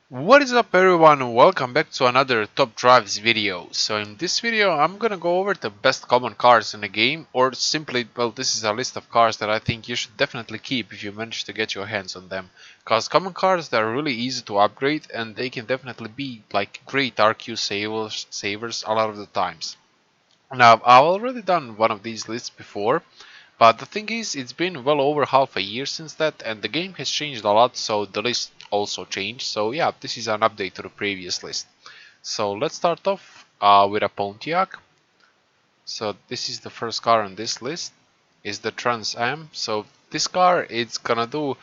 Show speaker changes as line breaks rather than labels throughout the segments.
What is up everyone, welcome back to another Top Drives video. So in this video I'm gonna go over the best common cars in the game, or simply, well, this is a list of cars that I think you should definitely keep if you manage to get your hands on them. Cause common cars, they're really easy to upgrade and they can definitely be like great RQ savers a lot of the times. Now I've already done one of these lists before, but the thing is, it's been well over half a year since that, and the game has changed a lot, so the list also changed. So yeah, this is an update to the previous list. So let's start off with a Pontiac. So this is the first car on this list, is the Trans Am. So this car, it's gonna do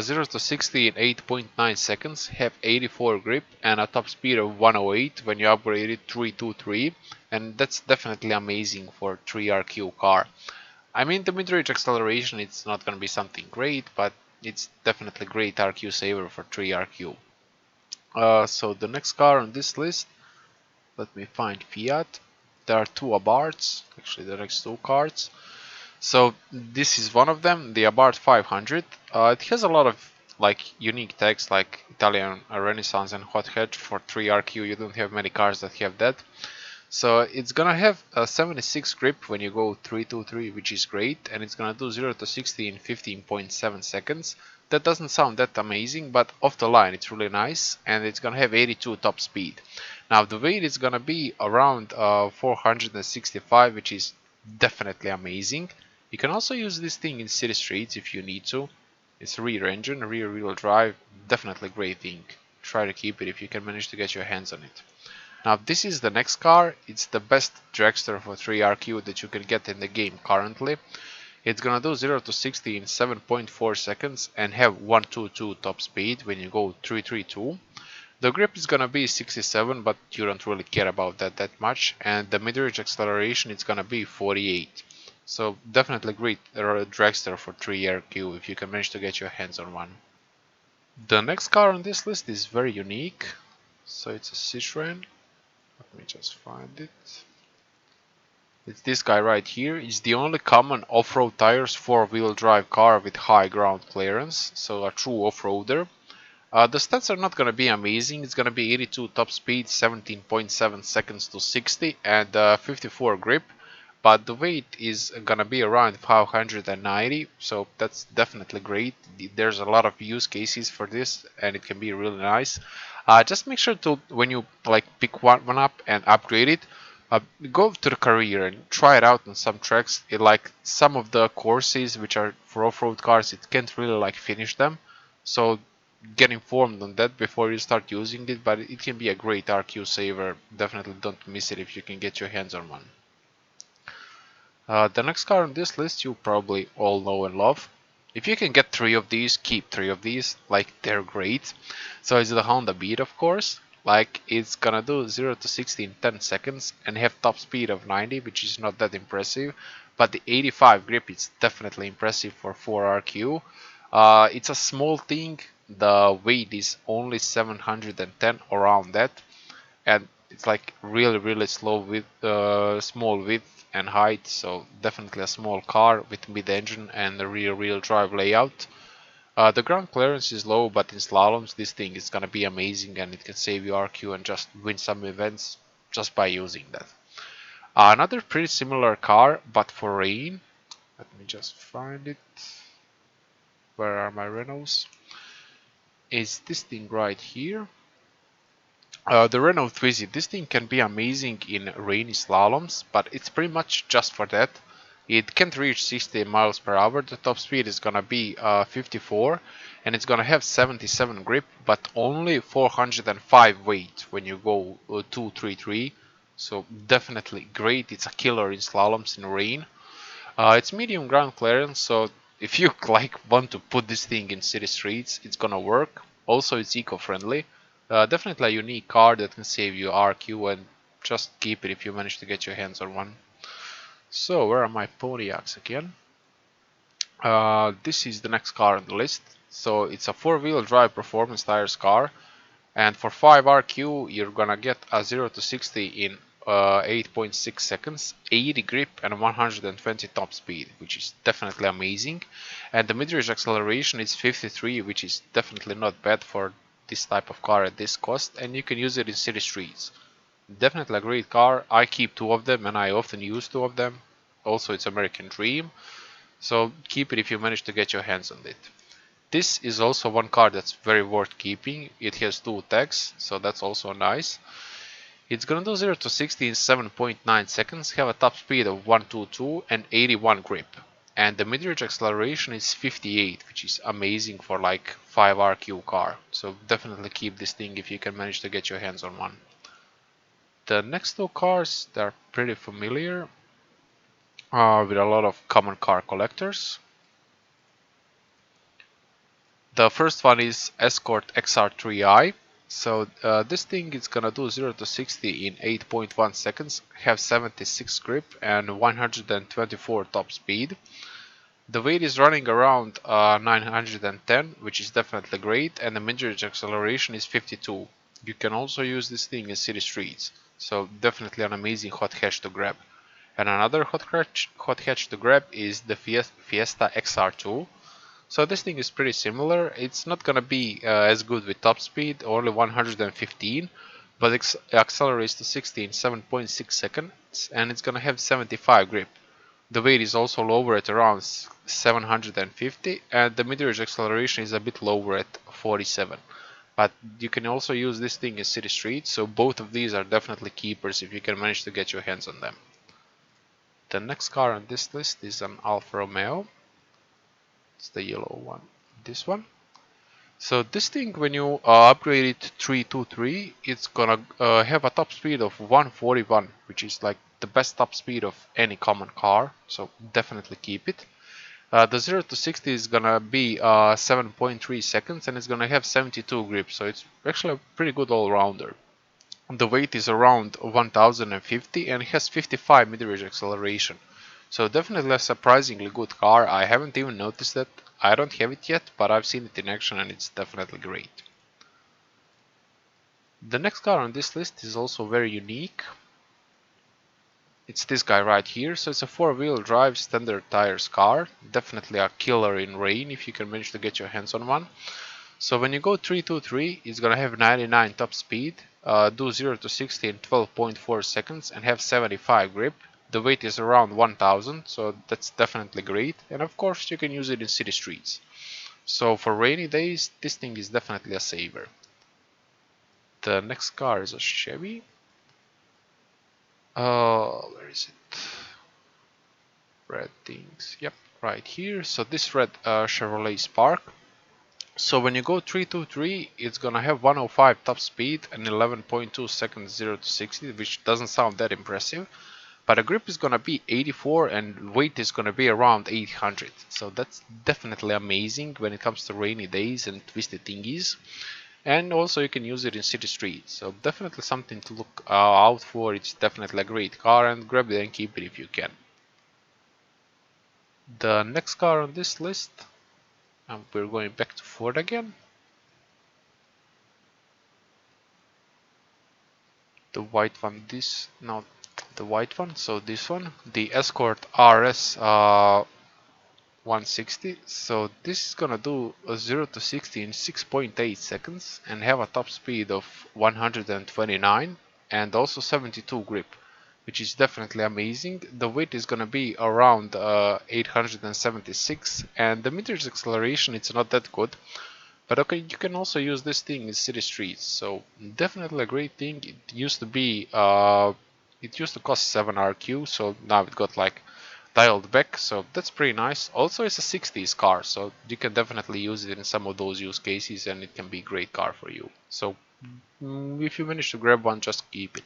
0 to 60 in 8.9 seconds, have 84 grip and a top speed of 108 when you upgrade it 323, and that's definitely amazing for 3RQ car. I mean, the mid-range acceleration, it's not going to be something great, but it's definitely great RQ saver for 3RQ. So the next car on this list, let me find Fiat. There are two Abarths, actually the next two cars. So this is one of them, the Abarth 500. It has a lot of like unique text like Italian Renaissance and Hot Hatch for 3RQ. You don't have many cars that have that. So it's gonna have a 76 grip when you go 323, which is great, and it's gonna do 0 to 60 in 15.7 seconds. That doesn't sound that amazing, but off the line it's really nice, and it's gonna have 82 top speed. Now the weight is gonna be around 465, which is definitely amazing. You can also use this thing in city streets if you need to. It's a rear engine, rear wheel drive, definitely great thing. Try to keep it if you can manage to get your hands on it. Now this is the next car, it's the best dragster for 3RQ that you can get in the game currently. It's gonna do 0 to 60 in 7.4 seconds and have 122 top speed when you go 332. The grip is gonna be 67, but you don't really care about that much, and the mid-range acceleration is gonna be 48. So definitely great dragster for 3RQ if you can manage to get your hands on one. The next car on this list is very unique, so it's a Citroen. Let me just find it. It's this guy right here. It's the only common off-road tires 4-wheel drive car with high ground clearance, so a true off-roader. The stats are not gonna be amazing. It's gonna be 82 top speed, 17.7 seconds to 60, and 54 grip. But the weight is gonna be around 590, so that's definitely great. There's a lot of use cases for this, and it can be really nice. Just make sure to, when you like pick one up and upgrade it, go to the career and try it out on some tracks. Like some of the courses which are for off-road cars, it can't really like finish them. So get informed on that before you start using it. But it can be a great RQ saver. Definitely don't miss it if you can get your hands on one. The next car on this list you probably all know and love. If you can get 3 of these, keep 3 of these, like they're great. So it's the Honda Beat, of course. Like it's gonna do 0 to 60 in 10 seconds and have top speed of 90, which is not that impressive. But the 85 grip is definitely impressive for 4RQ. It's a small thing, the weight is only 710, around that, and it's like really slow with small width and height, so definitely a small car with mid-engine and a rear wheel drive layout. The ground clearance is low, but in slaloms this thing is gonna be amazing and it can save you RQ and just win some events just by using that. Another pretty similar car but for rain, let me just find it, where are my Renaults, is this thing right here. The Renault Twizy, this thing can be amazing in rainy slaloms, but it's pretty much just for that. It can't reach 60 miles per hour, the top speed is gonna be 54, and it's gonna have 77 grip, but only 405 weight when you go 233, so definitely great, it's a killer in slaloms in rain. It's medium ground clearance, so if you like want to put this thing in city streets, it's gonna work. Also, it's eco-friendly. Definitely a unique car that can save you RQ, and just keep it if you manage to get your hands on one. So, where are my Pontiacs again? This is the next car on the list. So, it's a 4-wheel drive performance tires car. And for 5 RQ, you're gonna get a 0 to 60 in 8.6 seconds, 80 grip, and 120 top speed, which is definitely amazing. And the mid-range acceleration is 53, which is definitely not bad for this type of car at this cost, and you can use it in city streets. Definitely a great car. I keep two of them and I often use two of them. Also, it's American Dream, so keep it if you manage to get your hands on it. This is also one car that's very worth keeping. It has two tags, so that's also nice. It's gonna do 0 to 60 in 7.9 seconds, have a top speed of 122 and 81 grip. And the mid-range acceleration is 58, which is amazing for like 5RQ car. So definitely keep this thing if you can manage to get your hands on one. The next two cars, they're pretty familiar with a lot of common car collectors. The first one is Escort XR3i. So this thing is gonna do 0 to 60 in 8.1 seconds, have 76 grip and 124 top speed. The weight is running around 910, which is definitely great, and the mid-range acceleration is 52. You can also use this thing in city streets, so definitely an amazing hot hatch to grab. And another hot hatch to grab is the Fiesta XR2. So this thing is pretty similar. It's not gonna be as good with top speed, only 115, but it accelerates to 60 in 7.6 seconds, and it's gonna have 75 grip. The weight is also lower at around 750, and the mid-range acceleration is a bit lower at 47. But you can also use this thing in city streets, so both of these are definitely keepers if you can manage to get your hands on them. The next car on this list is an Alfa Romeo. It's the yellow one, this one. So this thing, when you upgrade it to 323, it's gonna have a top speed of 141, which is like the best top speed of any common car, so definitely keep it. The 0 to 60 is gonna be 7.3 seconds, and it's gonna have 72 grip, so it's actually a pretty good all-rounder. The weight is around 1050 and it has 55 mid-range acceleration. So definitely a surprisingly good car. I haven't even noticed that. I don't have it yet, but I've seen it in action and it's definitely great. The next car on this list is also very unique. It's this guy right here. So it's a 4-wheel drive standard tires car. Definitely a killer in rain if you can manage to get your hands on one. So when you go 323, it's gonna have 99 top speed, do 0 to 60 in 12.4 seconds and have 75 grip. The weight is around 1000, so that's definitely great, and of course you can use it in city streets. So for rainy days, this thing is definitely a saver. The next car is a Chevy. Where is it? Red things, yep, right here. So this red Chevrolet Spark. So when you go 323, it's gonna have 105 top speed and 11.2 seconds 0 to 60, which doesn't sound that impressive. But the grip is gonna be 84 and weight is gonna be around 800. So that's definitely amazing when it comes to rainy days and twisted thingies. And also you can use it in city streets. So definitely something to look out for. It's definitely a great car, and grab it and keep it if you can. The next car on this list, and we're going back to Ford again. The white one, no, the white one, so this one, the Escort RS 160. So this is gonna do a 0 to 60 in 6.8 seconds and have a top speed of 129 and also 72 grip, which is definitely amazing. The weight is gonna be around 876, and the mid-range acceleration, it's not that good. But okay, you can also use this thing in city streets, so definitely a great thing. It used to cost 7RQ, so now it got like dialed back, so that's pretty nice. Also, it's a 60s car, so you can definitely use it in some of those use cases, and it can be a great car for you. So if you manage to grab one, just keep it.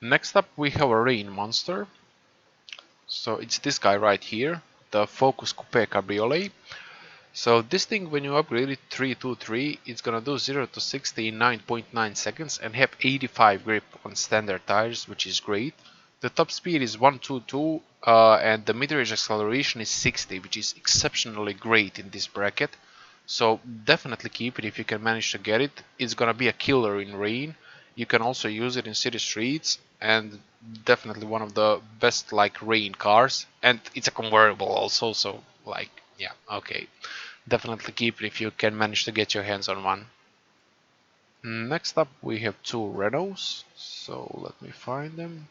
Next up, we have a rain monster. So it's this guy right here, the Focus Coupe Cabriolet. So this thing, when you upgrade it 323, it's gonna do 0 to 60 in 9.9 seconds and have 85 grip on standard tires, which is great. The top speed is 122 and the mid-range acceleration is 60, which is exceptionally great in this bracket. So definitely keep it if you can manage to get it. It's gonna be a killer in rain. You can also use it in city streets, and definitely one of the best like rain cars. And it's a convertible also, so like, yeah, okay. Definitely keep it if you can manage to get your hands on one. Next up we have two Renaults, so let me find them.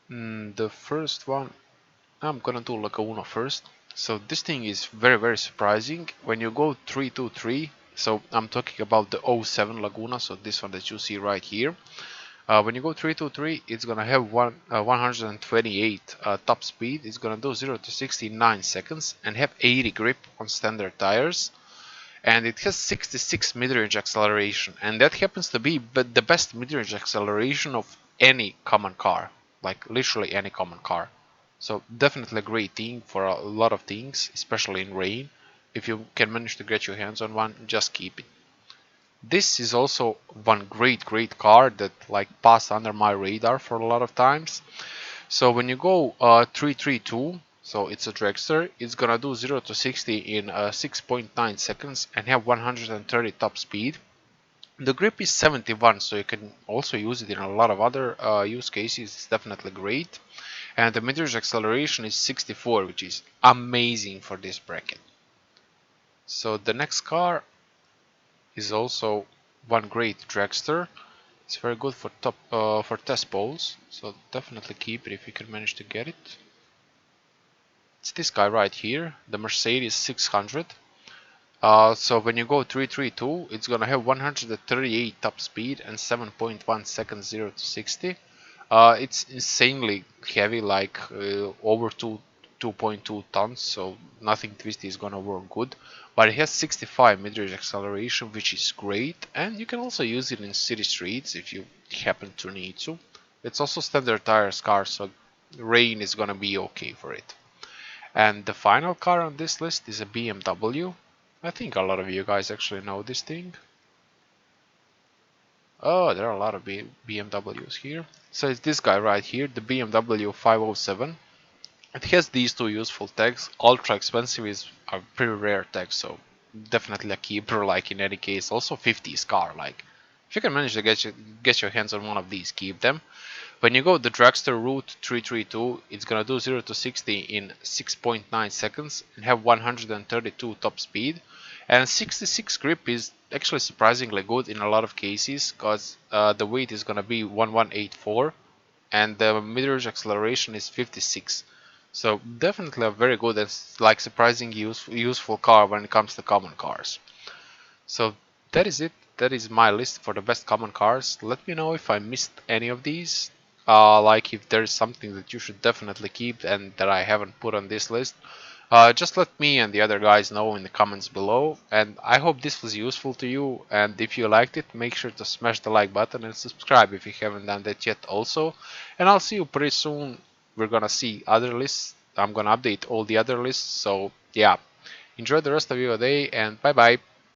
The first one, I'm gonna do Laguna first. So this thing is very surprising. When you go 323, so I'm talking about the '07 Laguna, so this one that you see right here. When you go 323, it's gonna have 128 top speed. It's gonna do 0 to 60 in 9 seconds and have 80 grip on standard tires. And it has 66 mid-range acceleration, and that happens to be the best mid-range acceleration of any common car, like literally any common car. So definitely a great thing for a lot of things, especially in rain. If you can manage to get your hands on one, just keep it. This is also one great car that like passed under my radar for a lot of times. So when you go 332, so it's a dragster, it's gonna do 0 to 60 in 6.9 seconds and have 130 top speed. The grip is 71, so you can also use it in a lot of other use cases. It's definitely great. And the mid-range acceleration is 64, which is amazing for this bracket. So the next car is also one great dragster. It's very good for for test polls, so definitely keep it if you can manage to get it. It's this guy right here, the Mercedes 600. So when you go 332, it's gonna have 138 top speed and 7.1 seconds 0 to 60. It's insanely heavy, like over 2.2 tons, so nothing twisty is gonna work good. But it has 65 mid-range acceleration, which is great, and you can also use it in city streets if you happen to need to. It's also standard tires car, so rain is gonna be okay for it. And the final car on this list is a BMW. I think a lot of you guys actually know this thing. Oh, there are a lot of BMWs here. So it's this guy right here, the BMW 507. It has these two useful tags. Ultra expensive is a pretty rare tag, so definitely a keeper. Like in any case, also 50s car. Like if you can manage to get your hands on one of these, keep them. When you go the dragster route 332, it's gonna do 0 to 60 in 6.9 seconds and have 132 top speed. And 66 grip is actually surprisingly good in a lot of cases, because the weight is gonna be 1184 and the mid-range acceleration is 56. So definitely a very good and like surprising useful car when it comes to common cars. So that is it. That is my list for the best common cars. Let me know if I missed any of these. Like if there's something that you should definitely keep and that I haven't put on this list. Just let me and the other guys know in the comments below. And I hope this was useful to you. And if you liked it, make sure to smash the like button and subscribe if you haven't done that yet also. And I'll see you pretty soon. We're gonna see other lists. I'm gonna update all the other lists. So yeah, enjoy the rest of your day and bye bye.